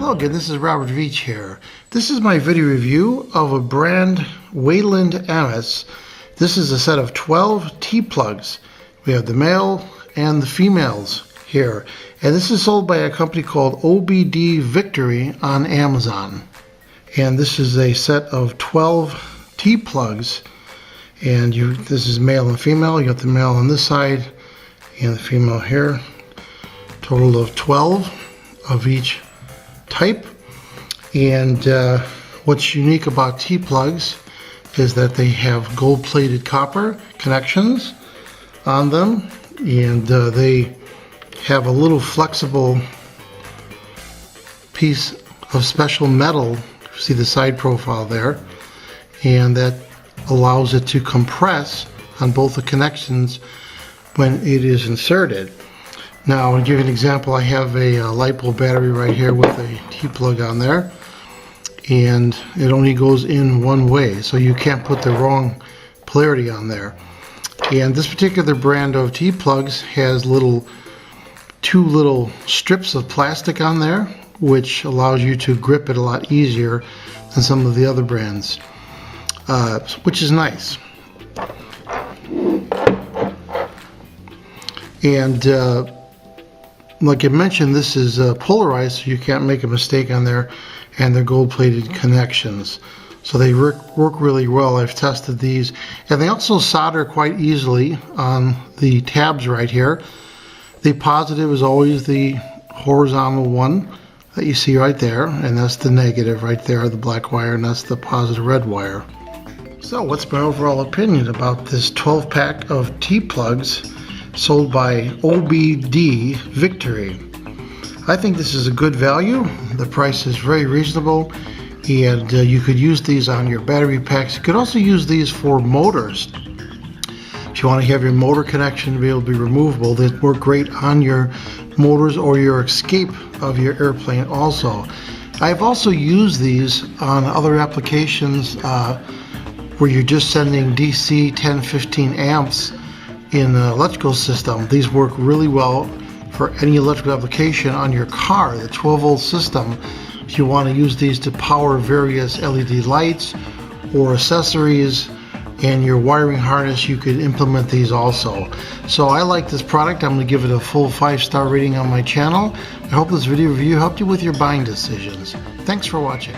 Hello again, this is Robert Veach here. This is my video review of a brand Wayland Amis. This is a set of 12 T-plugs. We have the male and the females here. And this is sold by a company called OBD Victory on Amazon. And this is a set of 12 T-plugs. And this is male and female. You got the male on this side and the female here. Total of 12 of each type. And what's unique about T-plugs is that they have gold-plated copper connections on them, and they have a little flexible piece of special metal. See the side profile there, and that allows it to compress on both the connections when it is inserted. Now, I'll give you an example. I have a LiPo battery right here with a T-plug on there, and it only goes in one way, so you can't put the wrong polarity on there. And this particular brand of T-plugs has two little strips of plastic on there, which allows you to grip it a lot easier than some of the other brands, which is nice. And like I mentioned, this is polarized, so you can't make a mistake on there, and they're gold-plated connections. So they work really well. I've tested these, and they also solder quite easily on the tabs right here. The positive is always the horizontal one that you see right there, and that's the negative right there, the black wire, and that's the positive red wire. So what's my overall opinion about this 12-pack of T-plugs sold by OBD Victory? I think this is a good value. The price is very reasonable, and you could use these on your battery packs. You could also use these for motors. If you want to have your motor connection to be able to be removable, they work great on your motors or your escape of your airplane also. I've also used these on other applications where you're just sending DC 10-15 amps in an electrical system. These work really well for any electrical application on your car, the 12-volt system. If you want to use these to power various LED lights or accessories and your wiring harness, you could implement these also. So I like this product. I'm going to give it a full 5-star rating on my channel. I hope this video review helped you with your buying decisions. Thanks for watching.